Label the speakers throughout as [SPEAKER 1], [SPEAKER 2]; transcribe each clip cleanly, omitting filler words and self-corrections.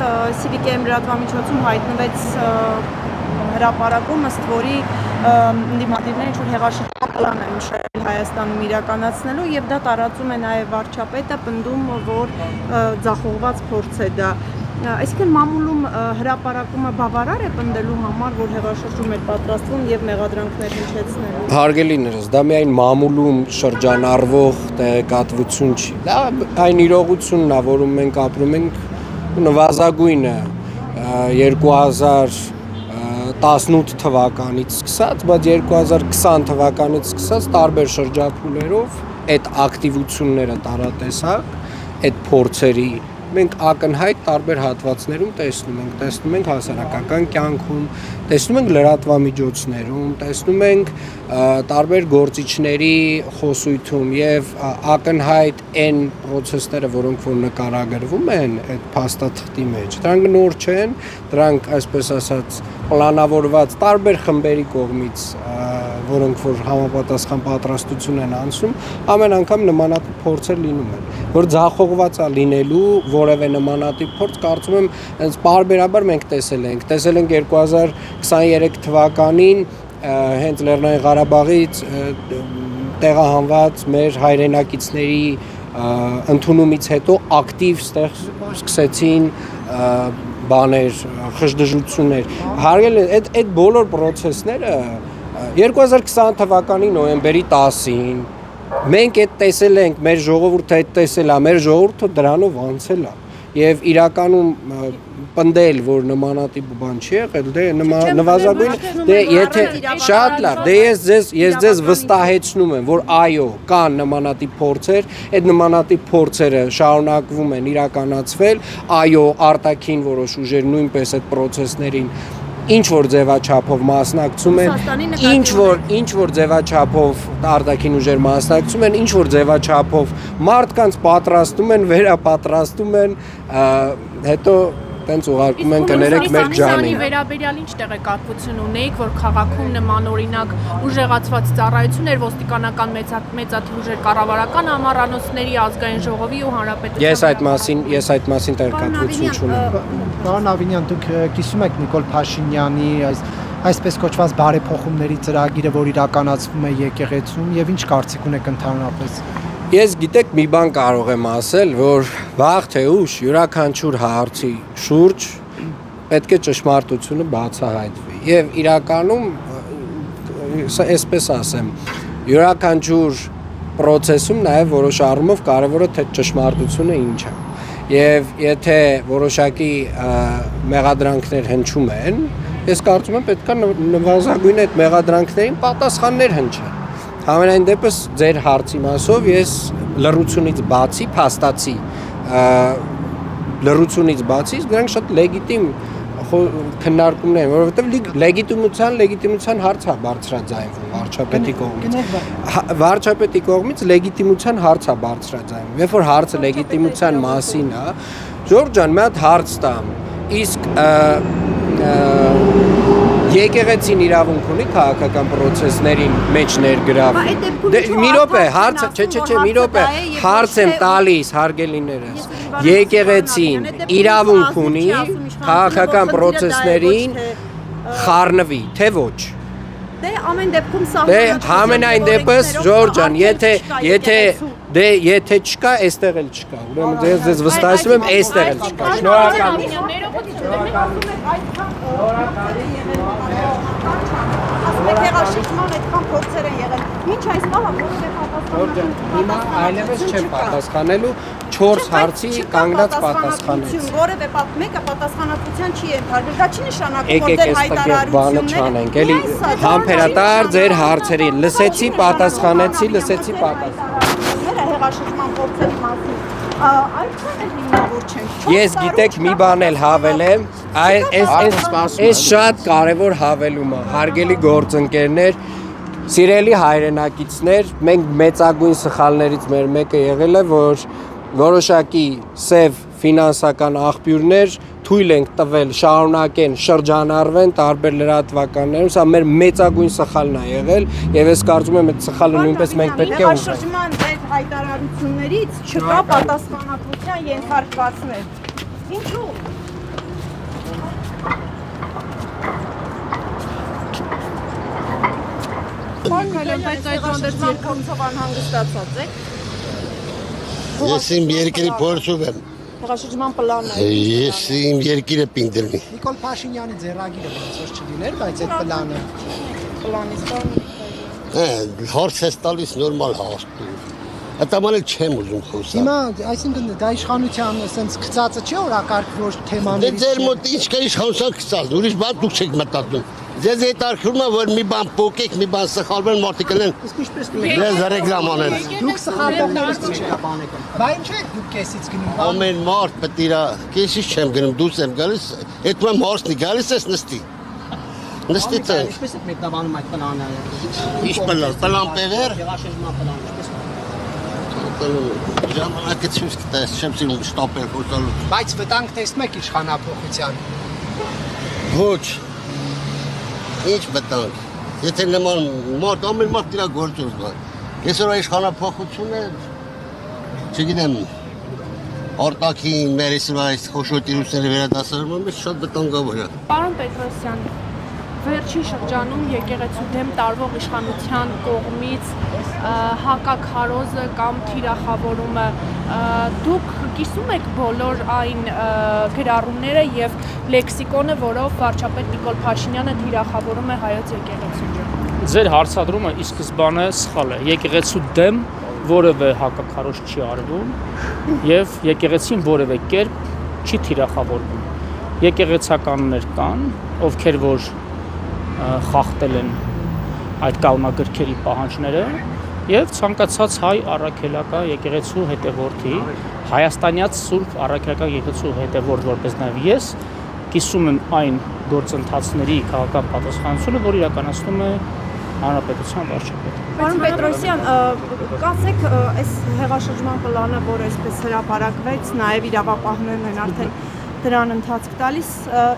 [SPEAKER 1] CVK-ի լրատվամիջոցում հայտնվեց հրապարակում, ըստ որի դիմադիրները ինչ-որ հեղաշրջման պլան են մշակել Հայաստանում իրականացնելու եւ դա տարածում է նաեւ վարչապետը, պնդում, որ ձախողված փորձ է դա։ Այսինքն մամուլում հրապարակումը բավարար է պնդելու համար, որ հեղաշրջում էր պատրաստվում եւ մեղադրանքներ հնչեցնելու։
[SPEAKER 2] Հարգելիներս, դա միայն մամուլում շրջանառվող տեղեկատվություն չի։ Դա այն իրողությունն է, որում մենք ապրում ենք, նվազագույնը 2018 թվականից սկսած, բայց 2020 թվականից սկսած տարբեր շրջափուլերով այդ ակտիվությունները տարատեսակ, այդ փորձերի մենք ակնհայտ տարբեր հատվածներում տեսնում ենք հասարակական կյանքում, տեսնում ենք լրատվամիջոցներում, տեսնում ենք տարբեր գործիչների խոսույթում եւ ակնհայտ այն process-ները, որոնք որ նկարագրվում են այդ փաստաթղթի մեջ, դրանք նոր չեն, դրանք այսպես ասած պլանավորված տարբեր խմբերի կողմից, որոնք որ համապատասխան պատրաստություն են անցնում, ամեն անգամ նմանատիպ փորձեր լինում են, որ ձախողված է լինելու որևէ նմանատիպ փորձ, կարծում եմ, հենց պարբերաբար մենք տեսել ենք 2023 թվականին հենց Լեռնային Ղարաբաղից տեղահանված մեր հայրենակիցների ընդունումից հետո ակտիվ սկսեցին բաներ, խժդժություններ, հարգելի այդ բոլոր process-ները 2020 թվականի նոյեմբերի 10-ին մենք այդ տեսել ենք, մեր ժողովուրդը այդ տեսել է, մեր ժողովուրդը դրանով անցել է եւ իրականում պնդել, որ նմանատիպ բան չի եղել, դե նվազագույն, դե եթե շատ լավ, դե ես ձեզ վստահեցնում եմ, որ այո, կան նմանատիպ փորձեր, այդ նմանատիպ փորձերը շարունակվում են իրականացվել, այո, արտաքին որոշ ուժեր նույնպես այդ process-ներին ինչ որ ձևաչափով մասնակցում են, ինչ որ ձևաչափով արտաքին ուժեր մասնակցում են, ինչ որ ձևաչափով մարդկանց պատրաստում են, վերապատրաստում են, հետո տենց ուղարկում են կներեք մեր ջանին։
[SPEAKER 3] Վերաբերյալ ինչ տեղեկատվություն ունեիք, որ քաղաքում նմանօրինակ ուժեղացված ծառայություն էր ոստիկանական մեծաթիվ ուժեր կառավարական ամառանոցների ազգային ժողովի ու հանրապետության։
[SPEAKER 2] Ես այդ մասին տեղեկատվություն չունեմ։
[SPEAKER 4] Պարոն Ավինյան, դուք կիսում եք Նիկոլ Փաշինյանի այսպես կոչված բարեփոխումների ծրագիրը, որ իրականացվում է եկեղեցում, եւ ինչ կարծիք ունեք ընդհանրապես։
[SPEAKER 2] Ես գիտեք մի բան կարող եմ ասել, որ վաղ թե ուշ յուրաքանչյուր հարցի շուրջ պետք է ճշմարտությունը բացահայտվի եւ իրականում այսպես ասեմ յուրաքանչյուր process-ում նաեւ որոշ առումով կարեւորը թե ճշմարտությունը ինչ է եւ եթե որոշակի մեղադրանքներ հնչում են, ես կարծում եմ պետք է նվազագույն այդ մեղադրանքներին պատասխաններ հնչեն։ Համենայն դեպս ձեր հարցի մասով ես լռությունից բացի փաստացի լռությունից բացի դրանք շատ լեգիտիմ քննարկումներ են, որովհետև լեգիտիմության հարց է բարձրաձայնվում վարչապետի կողմից։ Վարչապետի կողմից լեգիտիմության հարց է բարձրաձայնվում։ Երբ որ հարցը լեգիտիմության մասին է, Ժորժ ջան, մի հատ հարց տամ։ Իսկ եկեղեցին իրավունք ունի քաղաքական process-ներին մեջ ներգրավել։ Մի րոպե, հարցը, չէ, մի րոպե, հարց եմ տալիս, հարգելիներս։ Եկեղեցին իրավունք ունի քաղաքական process-ներին խառնվի, թե ոչ։
[SPEAKER 1] Դե ամեն դեպքում սա
[SPEAKER 2] Դե համենայն դեպս Ժորժ ջան, եթե չկա, այստեղ էլ չկա։ Ուրեմն ձեզ վստահեցնում եմ, այստեղ էլ չկա։ Շնորհակալ
[SPEAKER 1] եմ։ Հեղաշրջման այդքան փորձեր են եղել։ Ինչ այս բանը որևէ պատասխան։
[SPEAKER 2] Հիմա այլևս չեմ պատասխանելու 4 հարցի կանգնած պատասխանեց։
[SPEAKER 1] Որևէ մեկը պատասխանատվության չի ենթարկվել։ Դա չի նշանակում, որ դեր հայտարարությունները
[SPEAKER 2] համբերատար ձեր հարցերին լսեցի, պատասխանեցի,
[SPEAKER 1] հեղաշրջման փորձերի մասին։ Այդքան էլ հիմնավոր չենք։
[SPEAKER 2] Ես գիտեք մի բան էլ հավելեմ, այս շատ կարևոր հավելում է, հարգելի գործընկերներ, սիրելի հայրենակիցներ, մենք մեծագույն սխալներից մեր մեկը եղել է, որ որոշակի սև ֆինանսական աղբյուրներ թույլ ենք տվել շարունակեն շրջանառվեն տարբեր լրատվականներում, սա մեր մեծագույն սխալն է եղել եւ ես կարծում եմ այդ սխալը նույնպես մենք պետք է ունենանք։
[SPEAKER 1] Հեղաշրջման այդ հայտարարություններից չկա պատասխանատվության ենթարկվածներ։ Ինչու՞։
[SPEAKER 3] Քայլեն, բայց այդ հանդերձ
[SPEAKER 1] փորձով անհանգստացած եք։
[SPEAKER 5] Ես իմ երկրի փորձով եմ։
[SPEAKER 1] Հեղաշրջման պլանը։
[SPEAKER 5] Ես իմ երկիրը պինդ դրնի։
[SPEAKER 4] Նիկոլ Փաշինյանի ձեռագիրը ոնց որ չլիներ, բայց այդ պլանը
[SPEAKER 1] Պլանից բան։
[SPEAKER 5] Հարց ես տալիս նորմալ հաղորդում։ Ատամանել չեմ ուզում խոսալ։
[SPEAKER 4] հիմա, այսինքն դա իշխանության ասենց գծածը չէ օրակարգ որ
[SPEAKER 5] Դե
[SPEAKER 4] թեմաներից
[SPEAKER 5] ձեր մոտ ինչ կա իշխանության գծած, ուրիշ բան դուք չեք մտածում։ Ձեզ հետ արխվում է որ մի բան փոկեք, մի բան սխալվեն, մարդիկ են
[SPEAKER 4] իսկ ինչպես
[SPEAKER 5] ձեզ ռեկլամ անեն։
[SPEAKER 4] դուք սխալվողներից չի բանեք։ Բա ինչ է դուք կեսից գնում։
[SPEAKER 5] Ամեն մարդ պետք է քեսից չեմ գնում, դուրս եմ գալիս, այդ մեմ հարցնի գալիս ես նստի։ Նստի տեղ։
[SPEAKER 6] Ինչպես եք մեկնաբանում այդ պլանը։
[SPEAKER 5] Ինչ պլան, պլան պևեր։
[SPEAKER 6] Հեղաշրջման պլանը, ինչպես
[SPEAKER 5] Ժամանակը ցույց կտես, չեմ սիրում շտապել խոսալու։
[SPEAKER 4] Բայց վտանգ տեսնում եք իշխանափոխության։
[SPEAKER 5] Ոչ։ Ինչ վտանգ։ Եթե նման մարդ ամեն մարդ իր գործով զբաղ։ Այսօր իշխանափոխությունը չգիտեմ արտաքին ներսում այս խոշոտիրուսները վերադասարում է շատ վտանգավոր է։
[SPEAKER 3] Պարոն Պետրոսյան, վերջին շրջանում եկեղեցու դեմ տարվող իշխանության կողմից հակաքարոզը կամ թիրախավորումը դուք կիսում եք բոլոր այն գրառումները եւ լեքսիկոնը, որով վարչապետ Նիկոլ Փաշինյանը թիրախավորում է հայոց եկեղեցուն։
[SPEAKER 7] Ձեր հարցադրումը ի սկզբանե սխալ է։ Եկեղեցու դեմ որևէ հակաքարոզ չի արվում եւ եկեղեցին որևէ կերպ չի թիրախավորվում։ Եկեղեցականներ կան, ովքեր որ խախտել են այդ կանոնագրքերի պահանջները եւ ցանկացած հայ առաքելական եկեղեցու հետևորդի հայաստանյաց սուրբ առաքելական եկեղեցու հետևորդ որպես նաեւ ես կիսում եմ այն գործընթացների քաղաքական պատասխանատվությունը, որ իրականացնում է հանրապետության վարչապետը։
[SPEAKER 1] Պարոն Պետրոսյան, կասեք այս հեղաշրջման պլանը, որ այսպես հրապարակվեց, նաև իրավապահներն են արդեն դրան ընթացք տալիս,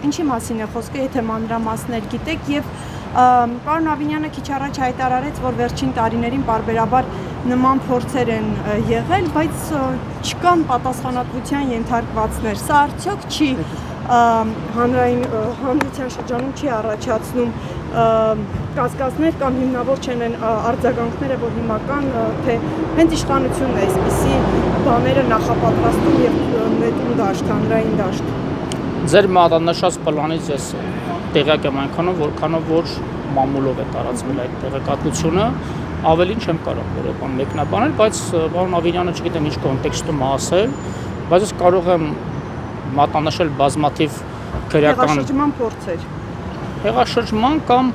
[SPEAKER 1] ինչի մասին է խոսքը, եթե մանրամասներ գիտեք եւ պարոն Ավինյանը քիչ առաջ հայտարարեց, որ վերջին տարիներին պարբերաբար նման փորձեր են եղել, բայց չկան պատասխանատվության ենթարկվածներ։ Սա արդյոք չի հանրության շրջանում չի առաջացնում կասկածներ կամ հիմնավոր չեն են արձագանքները, որ հիմա կան, թե հենց իշխանությունն է այսպիսի բաները նախապատրաստում եւ նետում դաշտ, հանրային դաշտ։
[SPEAKER 7] Ձեր մատանշած պլանից ես տեղյակ եմ այնքանով, որքանով որ մամուլով է տարածվել այդ տեղեկատվությունը, ավելին չեմ կարող որևէ բան մեկնաբանել, բայց պարոն Ավինյանը չգիտեմ ինչ կոնտեքստում ասել, բայց ես կարող եմ մատնանշել բազմաթիվ քրեական
[SPEAKER 1] հեղաշրջման փորձեր։
[SPEAKER 7] Հեղաշրջման կամ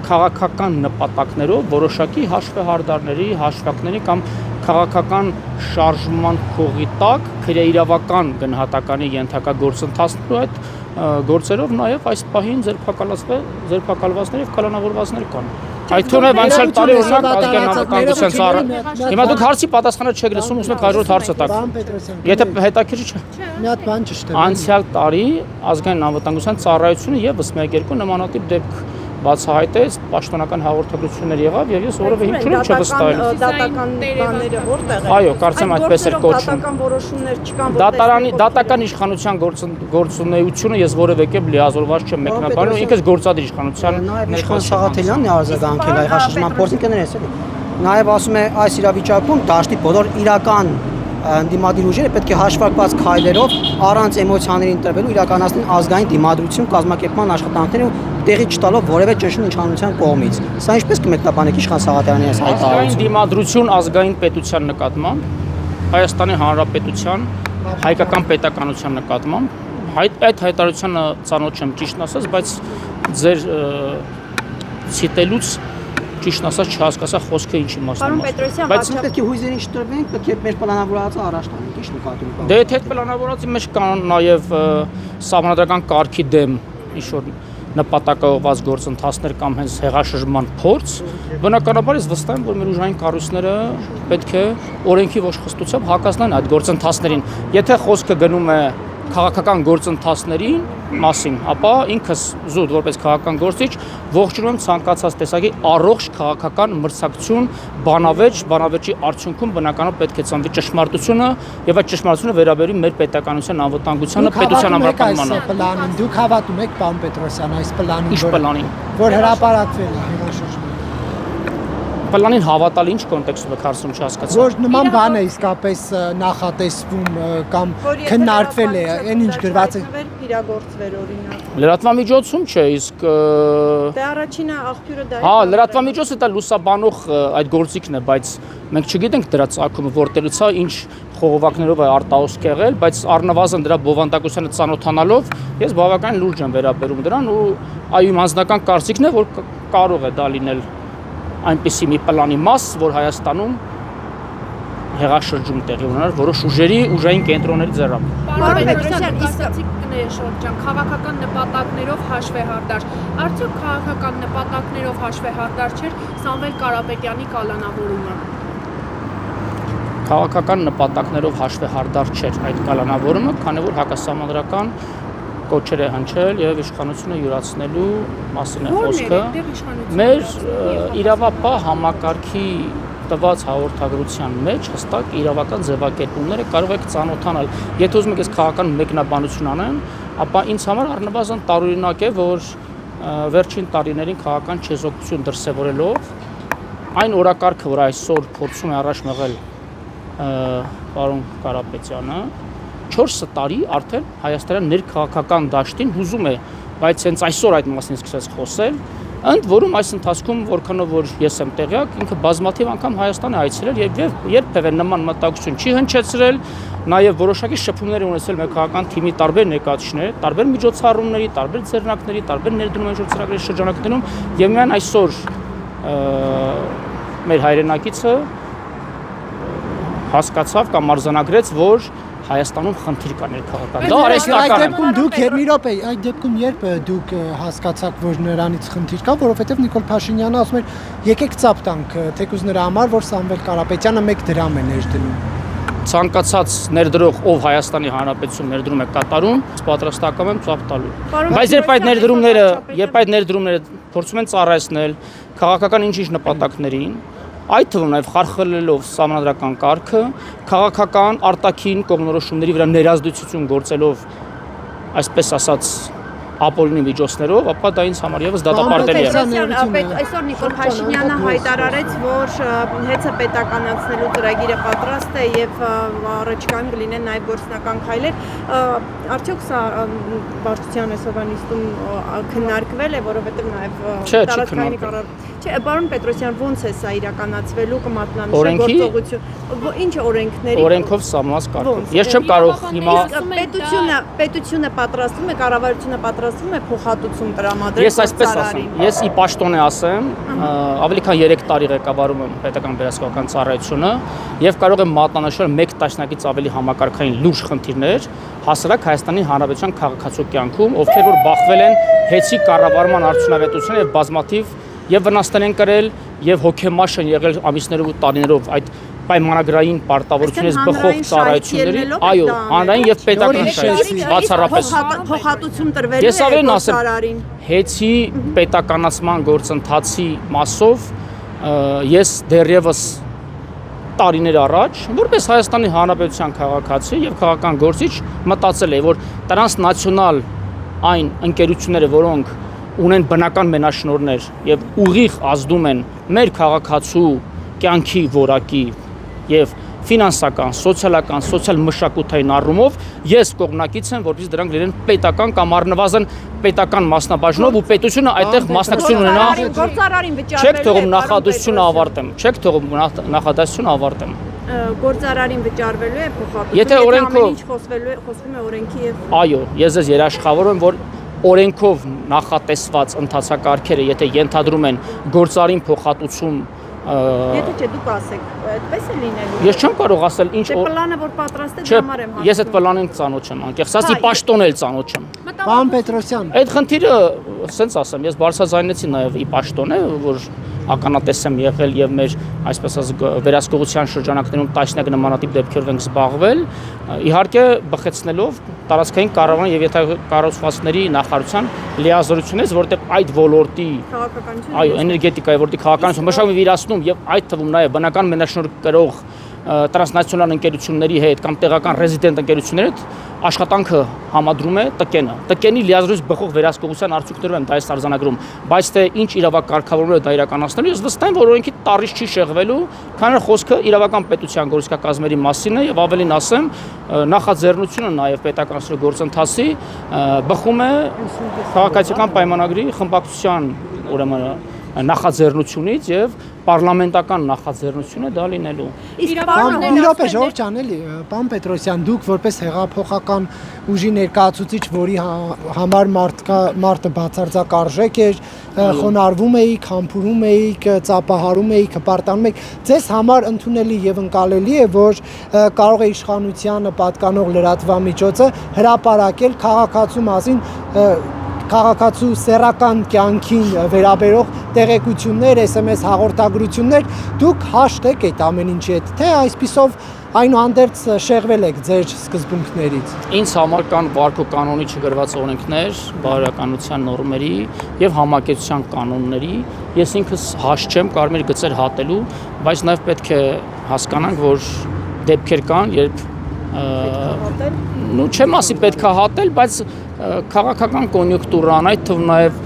[SPEAKER 7] քաղաքական նպատակներով որոշակի հաշվեհարդարների, հաշվարկների կամ քաղաքական շարժման փողի տակ քրեիրավական գնահատականի ենթակա գործընթացներով այդ գործերով նաև այս պահին ձերբակալվածներ եւ կալանավորվածներ կան։ Այդ թվում է անցյալ տարի օրինակ ազգային անվտանգության ծառը։ Հիմա դուք հարցի պատասխանը չեք լսում, ուզում եք հաջորդ հարցը տաք։ Եթե հետաքրքիր չէ։
[SPEAKER 4] Մի հատ բան ճշտ է։
[SPEAKER 7] Անցյալ տարի ազգային անվտանգության ծառայությունը եւս մեկ-երկու նմանատիպ դեպք բացահայտեց, պաշտոնական հաղորդագրություններ եղավ եւ ես որևէ հիմք չունեմ չվստահել։
[SPEAKER 1] Դատական բաները որտեղ են։
[SPEAKER 7] Այո, կարծեմ այդպես էր կոչվում։
[SPEAKER 1] Դատական որոշումներ չկան,
[SPEAKER 7] Դատական իշխանության գործունեությունը ես որևէ կերպ լիազորված չեմ մեկնաբանում, ինքս գործադիր իշխանության
[SPEAKER 6] Իշխան Սաղաթելյանն է արձագանքել հեղաշրջման փորձին կներես էլի։ Նաև ասում է այս իրավիճակում դաշտի բոլոր իրական դիմադիր ուժերը պետք է հաշվարկված քայլերով առանց էմոցիաների ընտրվելու իրականացնեն ազգային դիմադրություն կազմակերպման աշխատանքները տեղի չտալով որևէ ճնշում իշխանության կողմից։ Սա ինչպես կմեկնաբանեք իշխան Սաղաթելյանի այս հայտարարությունը։
[SPEAKER 7] ազգային դիմադրություն ազգային պետության նկատմամբ, Հայաստանի Հանրապետության հայկական պետականության նկատմամբ այդ հայտարարությունը ծանոթ չեմ ճիշտ ասած, բայց ձեր ցիտելուց ճիշտ ասած չհասկացա խոսքը ինչի մասն է։
[SPEAKER 6] Բայց պետք է հույզերին չտրվենք, պետք է մեր պլանավորածը առաջ տանենք, ի՞նչ նկատի ունեք։
[SPEAKER 7] Դե այդ պլանավորածի մեջ կան նաև սահմանադրական կարգի դեմ ինչ-որ նպատակաուղղված գործընթացներ կամ հենց հեղաշրջման փորձ, բնականաբար ես վստահ եմ, որ մեր ուժային կառույցները պետք է օրենքի ողջխստությամբ հակազդեն այդ գործընթացներին։ Եթե խոսքը գնում է քաղաքական գործընթացների մասին, ապա ինքս զուտ որպես քաղաքական գործիչ ողջունում եմ ցանկացած տեսակի առողջ քաղաքական մրցակցություն, բանավեճի արդյունքում բնականաբար պետք է ծնվի ճշմարտությունը եւ այդ ճշմարտությունը վերաբերի մեր պետականության անվտանգությանը, պետության ամրապնդմանը։
[SPEAKER 4] Դուք հավատում եք, պարոն Պետրոսյան, այս պլանին,
[SPEAKER 7] Ինչ պլանին։
[SPEAKER 4] որ հրապարակվել է հեղաշրջման։
[SPEAKER 7] Պլանին հավատալ ինչ կոնտեքստում եք հարցում չհասկացա։
[SPEAKER 4] Որ նման բան է իսկապես նախատեսվում կամ քննարկվել է, այն ինչ գրված է։
[SPEAKER 1] Իրագործվել օրինակ։
[SPEAKER 7] Լրատվամիջոցում չէ, իսկ
[SPEAKER 1] Դե առաջինը աղբյուրը դա է։
[SPEAKER 7] հա, լրատվամիջոցը դա լուսաբանող այդ գործիքն է, բայց մենք չգիտենք դրա ծագումը որտեղից է, ինչ խողովակներով է արտահոսք եղել, բայց առնվազն դրա բովանդակությանը ծանոթանալով ես բավական լուրջ եմ վերաբերում դրան ու այո, իմ անձնական կարծիքն է, որ կարող է դա լինել այնպիսի մի պլանի մաս, որ Հայաստանում հեղաշրջում տեղի ունենար որոշ ուժային կենտրոնների ձեռամբ։
[SPEAKER 3] Պարոն Պետրոսյան, իսկացիք շրջան քաղաքական նպատակներով հաշվեհարդար։ Արդյոք քաղաքական նպատակներով հաշվեհարդար չէր Սամվել Կարապետյանի կալանավորումը։
[SPEAKER 7] Քաղաքական նպատակներով հաշվեհարդար չէր այդ կալանավորումը, քանի որ հակասահմանադրական կոչեր է հնչել եւ իշխանությունը յուրացնելու մասին է խոսքը։ Մեր իրավապահ համակարգի տված հաղորդագրության մեջ հստակ իրավական ձևակերպումները կարող եք ծանոթանալ։ Եթե ուզում եք ես քաղաքական մեկնաբանություն անեմ, ապա ինձ համար առնվազն տարօրինակ է, որ վերջին տարիներին քաղաքական չեզոքություն դրսևորելով այն օրակարգը, որ այսօր փորձում է առաջ մղել պարոն Կարապետյանը, 4 տարի արդեն Հայաստանի ներքաղաքական դաշտին հուզում է, բայց հենց այսօր այդ մասին սկսեց խոսել, ընդ որում այս ընթացքում որքանով որ ես եմ տեղյակ, ինքը բազմաթիվ անգամ Հայաստան է այցելել եւ երբևէ նման մտահոգություն չի հնչեցրել, նաեւ որոշակի շփումներ ունեցել մեր քաղաքական թիմի տարբեր ներկայացուցիչներ, տարբեր միջոցառումների, տարբեր ձեռնարկների, տարբեր ներդրումների ծրագրերի շրջանակներում եւ միայն այսօր մեր հայրենակիցը հասկացավ կամ արձանագրեց, որ Հայաստանում խնդիր կա ներքաղաքական։ Դա արհեստական է։
[SPEAKER 4] Այդ դեպքում երբ դուք հասկացաք, որ նրանից խնդիր կա, որովհետև Նիկոլ Փաշինյանը ասում էր, եկեք ծափ տանք, թեկուզ նրա համար, որ Սամվել Կարապետյանը 1 դրամ է ներդնում։
[SPEAKER 7] Ցանկացած ներդրող, ով Հայաստանի Հանրապետություն ներդրում է կատարում, պատրաստական եմ ծափ տալու։ Բայց երբ այդ ներդրումները փորձում են ծառայեցնել քաղաքական ինչ-ինչ նպատակներին, այդ թվում նաև խարխլելով սահմանադրական կարգը, քաղաքական արտաքին կողմնորոշումների վրա ներազդեցություն գործելով, այսպես ասած, ապօրինի միջոցներով, ապա դա ինձ համար եւս դատապարտելի է։
[SPEAKER 1] Այսօր Նիկոլ Փաշինյանը հայտարարեց, որ հեծը պետականացնելու ծրագիրը պատրաստ է եւ առաջիկայում կլինեն նաև գործնական քայլեր։ Արդյոք սա Վարչության այսօրվա նիստում քննարկվել է, որովհետեւ նաև տարածքային կառավարություն։ Չէ, պարոն Պետրոսյան, ո՞նց է սա իրականացվելու կմատնանշի գործողություն։ Ինչ օրենքների։
[SPEAKER 7] Օրենքով սահմանված կարգով։ Ես չեմ կարող հիմա
[SPEAKER 1] պետությունը պատրաստվում է, կառավարությունը պատրաստվում է փոխհատուցում տրամադրել։
[SPEAKER 7] Ես այսպես ասեմ, ես ի պաշտոն ասեմ, ավելի քան 3 տարի ղեկավարում եմ պետական վերահսկողական ծառայությունը եւ կարող եմ մատնանշել 1 տասնյակից ավելի համակարգային լուրջ խնդիրներ հասարակ Հայաստանի Հանրապետության քաղաքացու կյանքում, ովքեր որ բախվել են հեծի կառավարման արդյունավետության եւ բազմաթիվ եւ վնասներ են կրել եւ հոգեմաշ են եղել ամիսներով ու տարիներով այդ պայմանագրային պարտավորությունից բխող ծառայությունների, այո, հանրային եւ պետական շահերի բացառապես
[SPEAKER 1] փոխհատուցում տրվելու
[SPEAKER 7] ես ավելին ասեմ, հեծի պետականացման գործընթացի մասով ես դեռևս տարիներ առաջ, որպես Հայաստանի Հանրապետության քաղաքացի եւ քաղաքական գործիչ մտածել եմ, որ տրանսնացիոնալ այն ընկերությունները, որոնք ունեն բնական մենաշնորհներ եւ ուղիղ ազդում են մեր քաղաքացու կյանքի որակի եւ ֆինանսական, սոցիալական, սոցիալ-մշակութային առումով ես կողմնակից եմ, որպես դրանք լինեն պետական կամ առնվազն պետական մասնաբաժնով ու պետությունը այդտեղ մասնակցություն ունենա։
[SPEAKER 1] Գործարարին վճարվելու է։
[SPEAKER 7] Չեք թողում նախադասությունը ավարտեմ։ Չեք թողում նախադասությունը ավարտեմ։
[SPEAKER 1] Գործարարին վճարվելու է փոխհատուցում։
[SPEAKER 7] Եթե օրենքով
[SPEAKER 1] ինչ խոսվում է օրենքի եւ
[SPEAKER 7] այո, ես ես երաշխավորում եմ, որ օրենքով նախատեսված ընթացակարգերը, եթե ենթադրում են գործարին փոխհատուցում
[SPEAKER 1] Եթե չէ դուք ասեք, այդպես է լինելու։
[SPEAKER 7] Ես չեմ կարող ասել ինչ
[SPEAKER 1] պլանը որ պատրաստ է համար եմ
[SPEAKER 7] հասկանում։ Ես այդ պլանին ծանոթ չեմ, անկեղծ ասի պաշտոն էլ ծանոթ չեմ։
[SPEAKER 4] Պարոն Պետրոսյան,
[SPEAKER 7] Այդ խնդիրը, ասենց ասեմ, ես բարձրաձայնեցի նաև ի պաշտոն է, որ ականատես եմ եղել եւ մեր այսպես ասած վերահսկողության շրջանակներում տասնյակ նմանատիպ դեպքերով ենք զբաղվել, իհարկե բխեցնելով տարածքային կառավարման եւ կառուցվածքների նախարարության լիազորությունից, որտեղ այդ ոլորտի
[SPEAKER 1] քաղաքականություն,
[SPEAKER 7] այո, էներգետիկայի ոլորտի քաղաքականություն մշակում իրացնում եւ այդ թվում նաեւ բնական մենաշնորհ կրող տրանսնացիոնալ ընկերությունների հետ կամ տեղական ռեզիդենտ ընկերությունների հետ աշխատանքը համադրում է ՏԿՆ-ը։ ՏԿՆ-ի լիազորից բխող վերահսկողության արդյունքներով են դա այս արձանագրում, բայց թե ինչ իրավակարգավորումներ դա իրականացնելու, ես վստահ եմ, որ օրենքի տառից չի շեղվելու, քանի որ խոսքը իրավական պետության գործիքակազմերի մասին է եւ ավելին ասեմ, նախաձեռնությունը նաեւ պետական գործընթացի բխում է քաղաքացիական պայմանագրի խմբակցության ուրեմն նախաձեռնությունից եւ պարլամենտական նախաձեռնությունը դա լինելու։
[SPEAKER 4] Իրոպե Ժորժ ջան, էլի, պարոն Պետրոսյան, դուք որպես հեղափոխական ուժի ներկայացուցիչ, որի համար մարդը բացարձակ արժեք էր, խոնարհվում էիք, համբուրում էիք, ծափահարում էիք, հպարտանում էիք, ձեզ համար ընդունելի եւ ընկալելի է, որ կարող է իշխանությանը պատկանող լրատվամիջոցը հրապարակել քաղաքացու մասին քաղաքացու սեռական կյանքին վերաբերող տեղեկություններ, SMS հաղորդագրություններ, դուք հաշտ եք այդ ամեն ինչի հետ, թե այսպիսով այնուհանդերձ շեղվել եք ձեր սկզբունքներից։
[SPEAKER 7] Ինձ համար կան վարքո կանոնի չգրված օրենքներ, բարոյականության նորմերի եւ համակեցության կանոնների։ Ես ինքս հաշտ չեմ կարմիր գծեր հատելու, բայց նաեւ պետք է հասկանանք, որ դեպքեր կան, երբ չեմ ասի պետք է հատել, բայց քաղաքական կոնյունկտուրան, այդ թվում նաև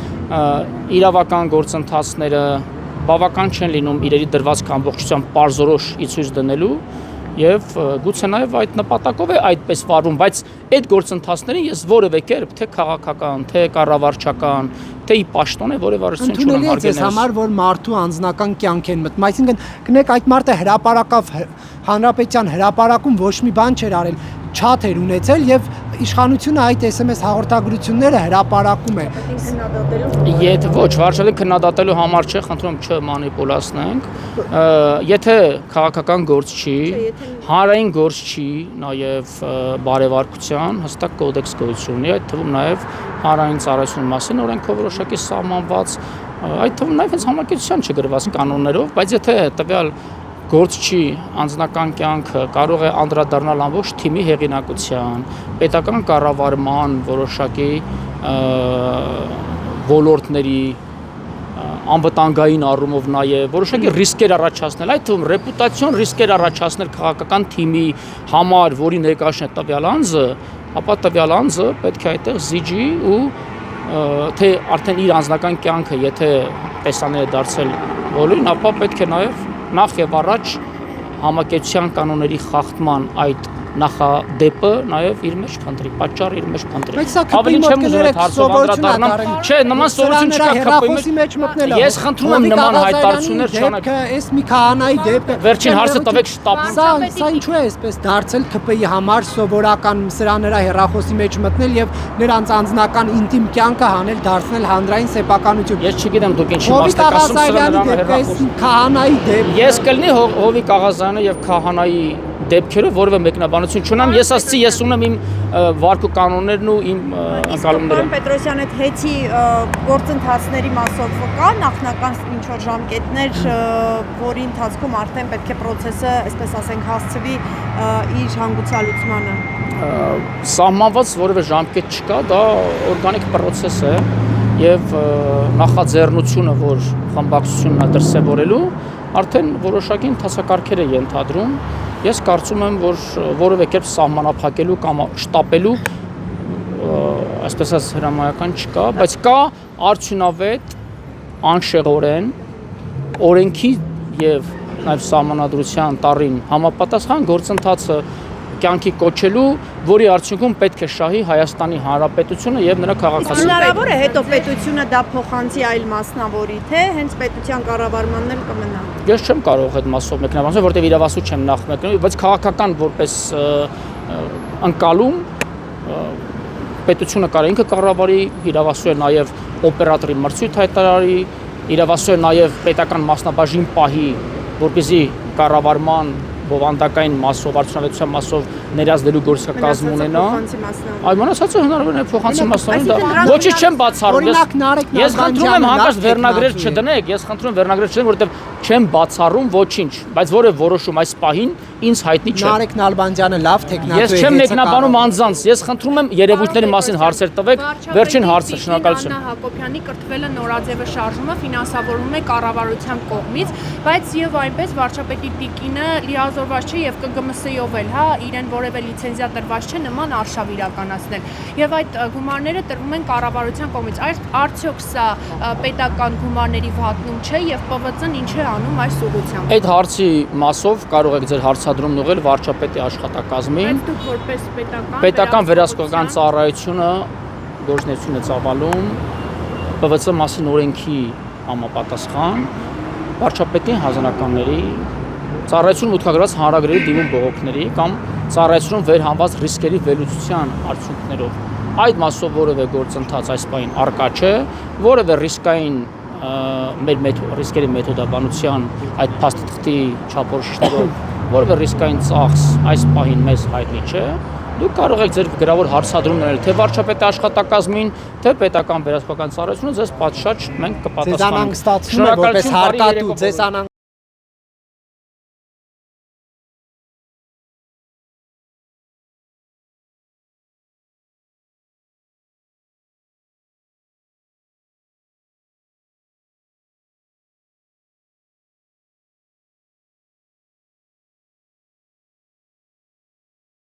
[SPEAKER 7] իրավական գործընթացները բավական չեն լինում իրերի դրված ամբողջությամբ պարզորոշ ի ցույց դնելու եւ գուցե նաև այդ նպատակով է այդպես վարվում, բայց այդ գործընթացներին ես որևէ կերպ թե քաղաքական, թե կառավարչական, թե ի պաշտոն է որևէ արժություն չունեմ
[SPEAKER 4] հարգել։ Ընդունելի է համար, որ մարդու անձնական կյանք են մտնում, այսինքն կնեք այդ մարդը հրապարակավ հանրապետության հրապարակում ոչ մի բան չէր արել, չաթ էր ունեցել եւ իշխանությունը այդ SMS հաղորդագրությունները հրապարակում է։
[SPEAKER 7] Եթե ոչ, վարչապետին քննադատելու համար չէ, խնդրում չմանիպուլացնենք։ Եթե քաղաքական գործ չի, հանրային գործ չի, նաեւ բարեվարկության հստակ կոդեքս գոյություն ունի, այդ թվում նաեւ հանրային ծառայության մասին օրենքով որոշակի սահմանված, այդ թվում նաեւ հենց համակեցության չգրված կանոններով, բայց եթե տվյալ գործ չի, անձնական կյանքը կարող է անդրադառնալ ամբողջ թիմի հեղինակության, պետական կառավարման որոշակի ոլորտների անվտանգային առումով նաև որոշակի ռիսկեր առաջացնել, այդ թվում ռեպուտացիոն ռիսկեր առաջացնել քաղաքական թիմի համար, որի ներկայացնի տվյալ անձը, ապա տվյալ անձը պետք է այդտեղ զիջի ու թե արդեն իր անձնական կյանքը, եթե տեսաներ է դարձել բոլորին, ապա պետք է նաև նախ եւ առաջ համակեցության կանոնների խախտման այդ նախադեպը նաև իր մեջ փնտրի, պատճառը իր մեջ փնտրի։
[SPEAKER 4] Ավելի չեմ ուզում այդ հարցով անդրադառնալ։
[SPEAKER 7] Չէ, նման սովորություն չկա
[SPEAKER 4] հեռախոսի մեջ մտնելը։
[SPEAKER 7] Ես խնդրում եմ նման հայտարարություններ չանեք։
[SPEAKER 4] Այս մի քահանայի դեպքը
[SPEAKER 7] վերջին հարցը տվեք շտապ։
[SPEAKER 4] Սա ինչու է այսպես դարձել ԿՊ-ի համար սովորական սրա նրա հեռախոսի մեջ մտնել եւ նրանց անձնական ինտիմ կյանքը հանել դարձնել հանրային սեփականություն։
[SPEAKER 7] Ես չգիտեմ դուք ինչի մաս եք ասում սրա նրա հեռախոս։
[SPEAKER 4] Քահանայի դեպքը։
[SPEAKER 7] Ես կլինի Հովիկ Աղազյանը եւ քահանայի դեպքերը որևէ մեկնաբանություն չունեմ, ես ասացի, ես ունեմ իմ վարկու կանոններն ու իմ ընկալումները։
[SPEAKER 1] Պարոն Պետրոսյան, այդ հեծի գործընթացների մասով կա նախնական ինչ-որ ժամկետներ, որի ընթացքում արդեն պետք է process-ը, այսպես ասենք, հասցվի իր հանգուցալուծմանը։
[SPEAKER 7] Սահմանված որևէ ժամկետ չկա, դա օրգանիկ process է եւ նախաձեռնությունը, որ խմբակցությունն է դրսևորելու, արդեն որոշակի ընթացակարգեր է ենթադրում։ Ես կարծում եմ, որ որևէ կերպ սահմանափակելու կամ շտապելու այսպես ասած հրամայական չկա, բայց կա արդյունավետ անշեղորեն օրենքի եւ նաեւ սահմանադրության տառին համապատասխան գործընթացը կյանքի կոչելու, որի արդյունքում պետք է շահի Հայաստանի Հանրապետությունը եւ նրա քաղաքացիները։
[SPEAKER 1] Հնարավոր է հետո պետությունը դա փոխանցի այլ մասնավորի, թե հենց պետության կառավարմանն էլ կմնա։
[SPEAKER 7] Ես չեմ կարող այդ մասով մեկնաբանել, որտեղ իրավասու չեմ նախ մեկնելու, բայց քաղաքական որպես ընկալում պետությունը կարող ինքը կառավարի, իրավասու է նաեւ օպերատորի մրցույթ հայտարարի, իրավասու է նաեւ պետական մասնաբաժին պահի, որպեսզի կառավարման բովանդակային մասով, արդյունավետության մասով ներազդելու գործակազմ ունենա։ Այ մնացածը հնարավոր է փոխանցի մասնավորին, ոչինչ չեմ բացառում։ Ես խնդրում եմ հանկարծ վերնագրեր չդնեք, ես խնդրում եմ վերնագրեր չդնեք, որովհետև չեմ բացառում ոչինչ, բայց որը որոշում այս պահին ինձ հայտնի չէ։
[SPEAKER 4] Նարեկ Նալբանդյանը լավ տեխնատու է։
[SPEAKER 7] Ես չեմ մեկնաբանում անձանց, ես խնդրում եմ երևույթների մասին հարցեր տվեք, վերջին հարցը, շնորհակալություն։
[SPEAKER 3] Աննա Հակոբյանի կրթվելը նորաձևը շարժումը ֆինանսավորվում է կառավարության կողմից, բայց եւ այնպես վարչապետի տիկինը պայմանավորված չէ եւ ԿԳՄՍ-ով էլ, հա, իրեն որևէ լիցենզիա տրված չէ նման արշավ իրականացնել։ Եվ այդ գումարները տրվում են կառավարության կողմից։ Արդյոք սա պետական գումարների վատնում չէ եւ ՊՎԾ-ն ինչ է անում այս ուղղությամբ։
[SPEAKER 7] Այդ հարցի մասով կարող եք ձեր հարցադրումն ուղղել վարչապետի աշխատակազմին։
[SPEAKER 3] Բայց դուք որպես
[SPEAKER 7] Պետական վերահսկողական ծառայությունը գործունեություն է ծավալում ՊՎԾ մասին օրենքի համապատասխան վարչապետին հանձնականների ծառայություն մուտքագրված հանրագրերի դիմում բողոքների կամ ծառայությունում վերհանված ռիսկերի վերլուծության արդյունքներով այդ մասով որևէ գործընթաց այս պահին առկա չէ, որևէ ռիսկային մեր ռիսկերի մեթոդաբանության այդ փաստաթղթի չափորոշիչներով որևէ ռիսկային ծախս այս պահին մեզ հայտնի չէ։ Դուք կարող եք ձեր գրավոր հարցադրում անել թե վարչապետի աշխատակազմին, թե պետական վերահսկողական ծառայությունը, ձեզ պատշաճ մենք կպատասխանենք։
[SPEAKER 4] Ձեզ անհանգստացնում է որպես հարկատու, ձեզ